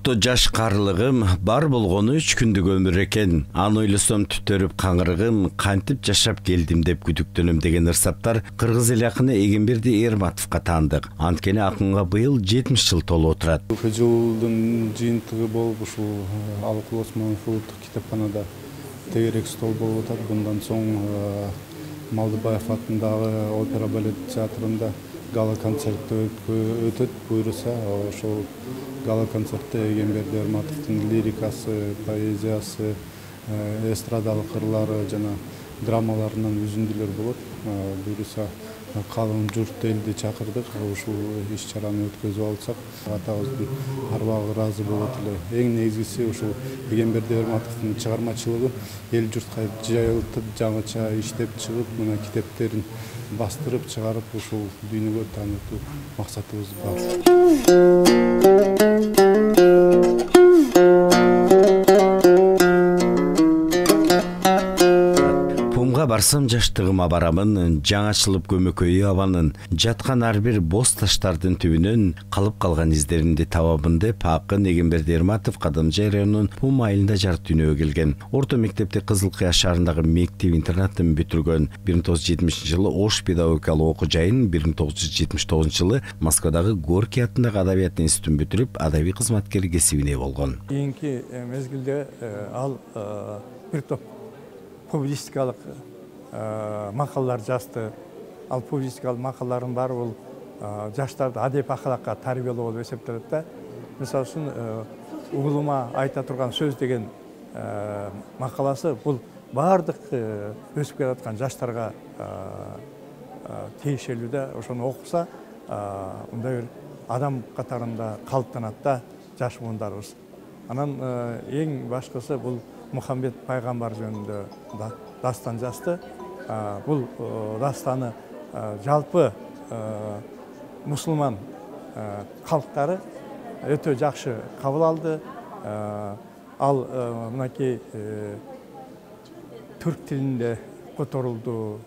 Отто жаш карлыгым бар болгону 3 күндүк өмүр экен. Аны ойлосом түтөрүп каңырыгым, кантип жашап келдим деп күдүктөнөм деген ырсаптар кыргыз эл акыны Эгемберди Эрматовго таандык. Анткени акынга быйыл 70 жыл толуп отурат. Ушул жылдын жыйынтыгы болуп ушул Алыкул Осмонов улуттук китепканада тегерек стол болуп атат. Bundan соң Малдыбаев атындагы опера балет театрында гала концерт өтөт. Буйруса ошол гала концертте Эгемберди Эрматовдун лирикасы, поэзиясы, эстрадалык ырлары жана драмаларынан үзүндүлөр болот. Буйруса калың журт элди чакырдык. Ушул иш-чараны өткөзүп алсак, атабыз арбагы ыраазы болот эле. Эң негизгиси ушул Эгемберди Эрматовдун чыгармачылыгы эл журтка жайылтып, жаңыча иштеп чыгып, мына китептерин бастырып чыгарып, ушул дүйнөгө таанытуу максатыбыз бар. Барсам жаштыгыма барамын, жаңачылып көмөкөйү абанын, жаткан ар бир боз таштардын түбүнөн калып калган издеринди табамын деп акын Эгемберди Эрматов Кадамжай районунун Пум айылында жарык дүйнөгө келген. Орто мектепти Кызыл Кыя шаарындагы мектеп-интернатын бүтүргөн. 1970 жылы Ош педагогикалык окуу жайын, 1979 жылы Москвадагы Горький атындагы Адабият институтун бүтүрүп, адабий кызматкер кесибине болгон. Кийинки мезгилде ал бир топ публистикалык макалалар жазды. Ал публистикалык макалалардын баары бул жаштарды адеп акылакка тарбиялоо болуп эсептелет да. Мисалы үчүн угулума айта турган сөз деген макаласы бул баардык өсүп келаткан жаштарга тиешелүү да. Ошону окуса, мындай бир адам катарында калыптанат да жаш буундарыбыз. Анан эң башкысы бул Мухаммед пайгамбар жөнүндө дастан жазды. Бул дастаны жалпы мусулман калктары өтө жакшы кабыл алды. Ал мынакей түрк тилинде которулду,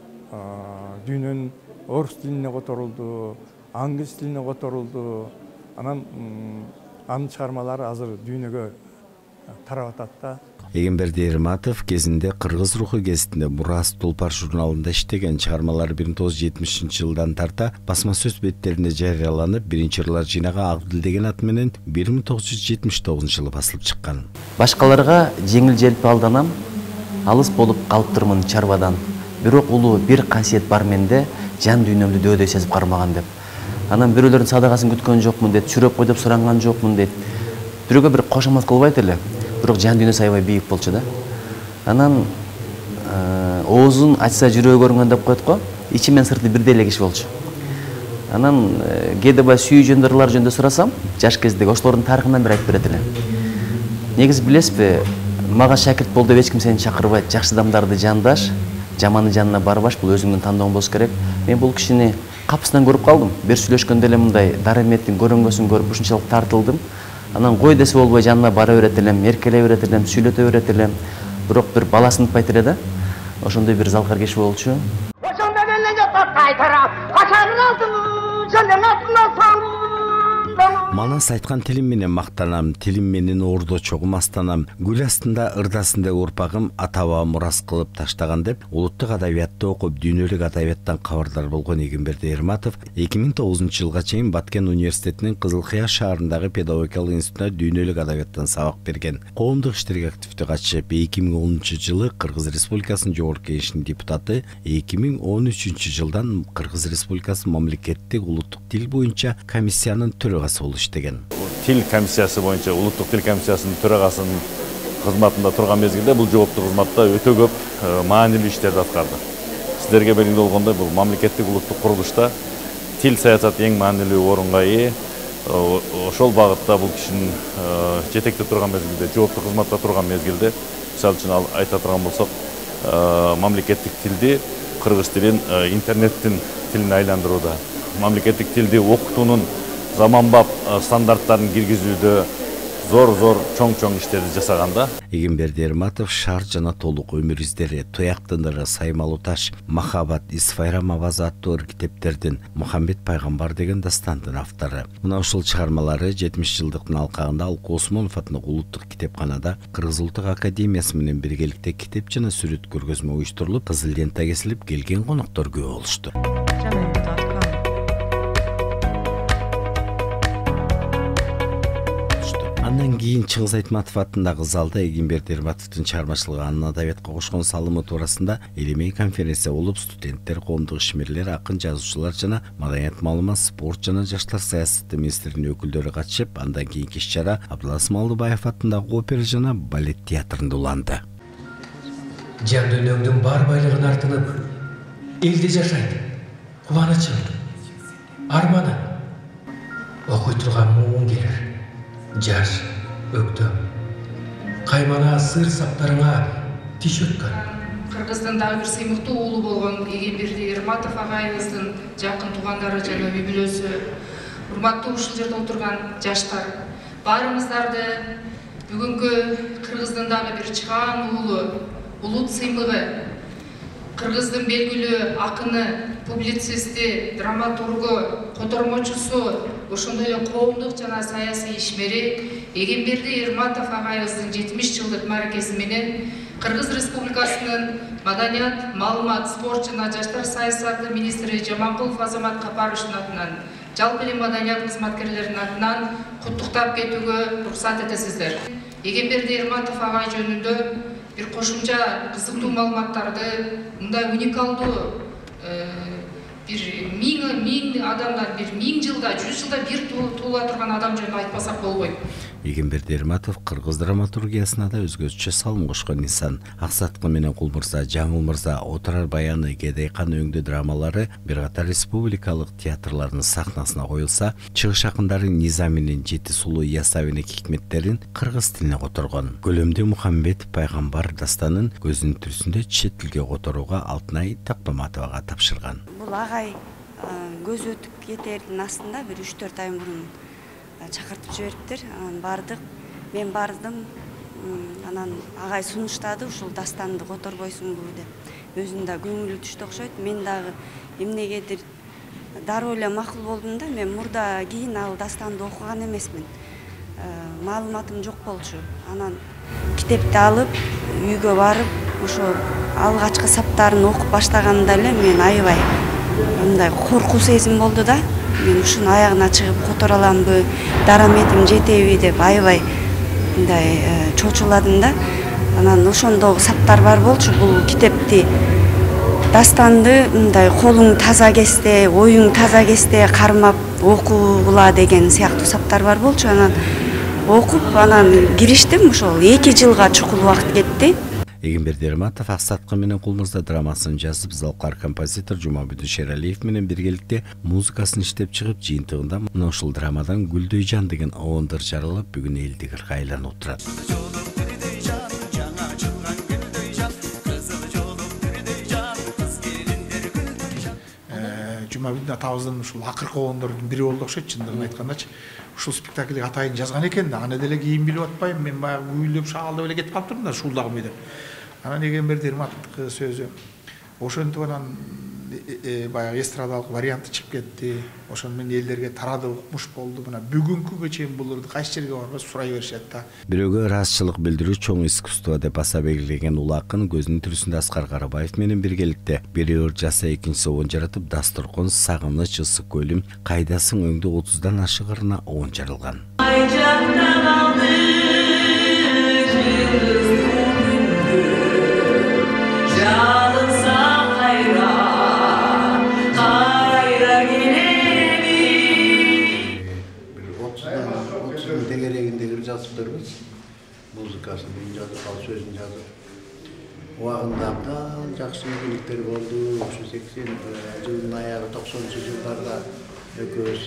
дүйнөнүн орус тилине которулду, аңгыз тилине которулду. Анан анын чыгармалары азыр дүйнөгө тарап атат да. Эгемберди Эрматов кезинде Кыргыз руху гезитинде Мурас Тулпар журналында иштеген. Чыгармалары 1970 жылдан тарта басма сөз беттеринде жарыяланып, биринчи ырлар жыйнагы Ак дил деген ат менен 1979 жылы басылып чыккан. Башкаларга жеңил желпи алданам, алыс болуп калыптырмын чарбадан. Бирок улуу бир касиет бар менде, жан дүйнөмдү дөдөй сезип кармаган деп. Анан бирөөлөрдүн садагасын күткөн жокмун дейт, чүрөп кой деп суранган жокмун дейт. Бирөөгө бир кошомат кылбайт эле. Бирок жан дүйнөсү аябай бийик болчу да. Анан оозун ачса жүрөгү көрүнгөн деп коет го. Ичи менен сырты бирдей эле киши болчу. Анан кээде бай сүйүү жөндөрлөр жөнүндө сурасам, жаш кездеги ошолордун тарыхынан бир айтып берет эле. Негизи билесизби, мага шакирт бол деп эч ким сени чакырбайт. Жакшы адамдарды жандаш, жаманы жанына барбаш, бул өзүңдүн тандооң болуш керек. Мен бул кишини капысынан көрүп калдым. Бир сүйлөшкөндө эле мындай дараметтин көрөнгөсүн көрүп ушунчалык тартылдым. Анан кой десе болбой жанына бара берет элем, эркелей берет элем, сүйлөтө берет элем. Бирок бир баласын ытпайт эле да. Ошондой бир залкар киши болчу. Ошондо менен жактап кайтарам. Качанын алдым, жөнөн артынан саңдым. Манас айткан тилим менен мактанам, тилим менен ордо чогумастанам. Гүл астында ырдасында урпагым ата-баба мурас кылып таштаган деп улуттук адабиятты окуп, дүйнөлүк адабияттан кабардар болгон Эгемберди Эрматов 2009 жылга чейин Баткен университетинин Кызыл Кыя шаарындагы педагогикалык институтта дүйнөлүк адабияттан сабак берген. Коомдук иштерге активдүү катышып, 2010 жылы Кыргыз Республикасынын Жогорку Кеңешинин депутаты, 2013 жылдан Кыргыз Республикасынын мамлекеттик улуттук тил боюнча комиссиянын төрагасы болуп иштеген. Тил комиссиясы боюнча улуттук тил комиссиясынын төрагасынын кызматында турган мезгилде бул жооптуу кызматта өтө көп маанилүү иштерди аткарды. Сиздерге белгилүү болгондой, бул мамлекеттик улуттук курулушта тил саясаты эң маанилүү орунга ээ. Ошол багытта бул кишинин жетекте турган мезгилде, жооптуу кызматта турган мезгилде, мисалы үчүн ал айта турган болсок, мамлекеттик тилди, кыргыз тилин интернеттин тилине айландырууда, мамлекеттик тилди окутуунун заманбап стандарттарын киргизүүдө, зор чоң иштерди жасаганда. Эгемберди Эрматов шаар жана толук өмүр издери, Туяктындыры, Саймалуу таш, Махабат, Исфайрам авазы аттуу китептердин Мухаммед пайгамбар деген дастандын автору. Мына ушул чыгармалары 70 жылдыктын алкагында Алкы Осмонов атындагы улуттук китепканада Кыргыз Улуттук академиясы менен биргеликте китеп жана сүрөт көргөзмө уюштурулуп, кызыл лента кесилип, келген коноктор көп болушту. Андан кийин Чыңгыз Айтматов атындагы залда Эгемберди Эрматовдун чыгармачылыгы анын адабиятка кошкон салымы туурасында элемей конференция болуп, студенттер, коомдук ишмерлер, акын, жазуучулар жана маданият, маалымат, спорт жана жаштар саясаты министринин өкүлдөрү катышып, андан кийинки иш-чара Абдылас Малдыбаев атындагы опера жана балет театрында уланды. Жан дүйнөңдүн бар байлыгын артынып, элде жашайт, кубанычы, арманы, окуй турган муун келер. Жаш, өктөм, каймана сыр саптарыңа тиш өткөн. Кыргыздын дагы бир сыймыктуу уулу болгон Эгемберди Эрматов агайыбыздын жакын туугандары жана үй-бүлөсү, урматтуу ушул жерде отурган жаштар, баарыңыздарды бүгүнкү Кыргыздын дагы бир чыгаан уулу, улут сыймыгы, Кыргыздын белгилүү акыны, публицисти, драматургу, котормочусу, ошондой эле коомдук жана саясий ишмери Эгемберди Эрматов агайыбыздын 70 жылдык мааракеси менен Кыргыз Республикасынын маданият, маалымат, спорт жана жаштар саясаты министри Жаманкулов Азамат Капаровичтин атынан, жалпы эле маданият кызматкерлеринин атынан куттуктап кетүүгө уруксат этесиздер. Эгемберди Эрматов агай жөнүндө бир кошумча кызыктуу маалыматтарды, мындай уникалдуу бир миң адамдан, бир 1000 жылда, 100 жылда бир туула турган адам жөнүндө айтпасак болбойт. Эгемберди Эрматов кыргыз драматургиясына да өзгөчө салым кошкон инсан. Аксаткы менен Кул мырза, Жаңыл мырза, Отурар баяны, Кедей кан өңдүү драмалары бир катар республикалык театрлардын сахнасына коюлса, чыгыш акындарын Низаминин Жети сулуу Ясавини хикметтерин кыргыз тилине которгон. Көлөмдү Мухаммед пайгамбар дастанын көзүнүн түрүсүндө чет тилге которууга Алтынай Такмаматовага тапшырган. Бул агай көз өтүп кетердин астында бир 3-4 ай мурун чакыртып жибериптир. Анан бардык. Мен бардым. Анан агай сунуштады, ушул дастанды которбойсуңбу деп. Өзүнүн да көңүлү түштү окшойт. Мен дагы эмнегедир дароо эле макул болдум да. Мен мурда кийин ал дастанды окуган эмесмин. Маалыматым жок болчу. Анан китепти алып, үйгө барып, ошо алгачкы саптарын окуп баштаганда эле мен аябай мындай коркуу сезим болду да. Мен ушуну аягына чыгып котора аламбы, дараметим жетеби деп аябай мындай чочуладым да. Анан ошондогу саптар бар болчу. Бул китепти, дастанды мындай колуң таза кезде, оюң таза кезде кармап окугула деген сыяктуу саптар бар болчу. Анан окуп, анан кириштим. Ошол 2 жылга чукул убакыт кетти. Эгемберди Эрматов Аксаткы менен Кул мырза драмасын жазып, залкар композитор Жумабүдүн Шералиев менен биргеликте музыкасын иштеп чыгып, жыйынтыгында мына ушул драмадан Гүлдөй жан деген оондор жаралып, бүгүн элди кыркы айланып турат. Жумабүдүн атабыздын ушул акыркы оондордун бири болду окшойт, чындыгын айткандачы. Ушул спектакльге атайын жазган экен да, аны деле кийин билип атпайм. Мен баягы күйүлдөп шаалдап эле кетип калыптырмын да, шуулдагым деп. Анан Эгемберди Эрматовдун сөзү ошентип анан баягы эстрадалык варианты чыгып кетти. Ошону мен элдерге тарады, укмуш болду. Мына бүгүнкүгө чейин булурду кайсы жерге барбас сурай беришет да. Бирөөгө ыраазычылык билдирүү чоң искусство деп баса белгилеген ул акын көзүнүн түрүсүндө Аскар Карабаев менен биргеликте бири өр жаса, экинчиси оон жаратып, дасторкон, сагыныч, ысык өлүм, кайдасың өңдө 30дан ашыгырына оон жарылган. Muzikasını yazıp, sözünü yazıp. Oağında abdan жақсы мүмкіндіктер болды. 80 жылдың аяғы 90 жылдарда өкөз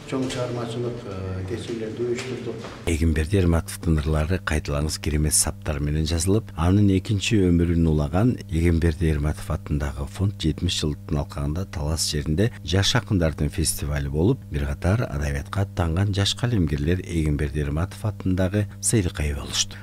чоң чыгармачылык кечүүлөрдү уюштурдук. Эгемберди Эрматовдун ырлары кайталаңыз керемет саптар менен жазылып, анын экинчи өмүрүн улаган Эгемберди Эрматов атындагы фонд 70 жылдыктын алкагында Талас жеринде жаш акындардын фестивали болуп, бир катар адабиятка аттанган жаш калемгерлер Эгемберди Эрматов атындагы сыйлыкка ээ болушту.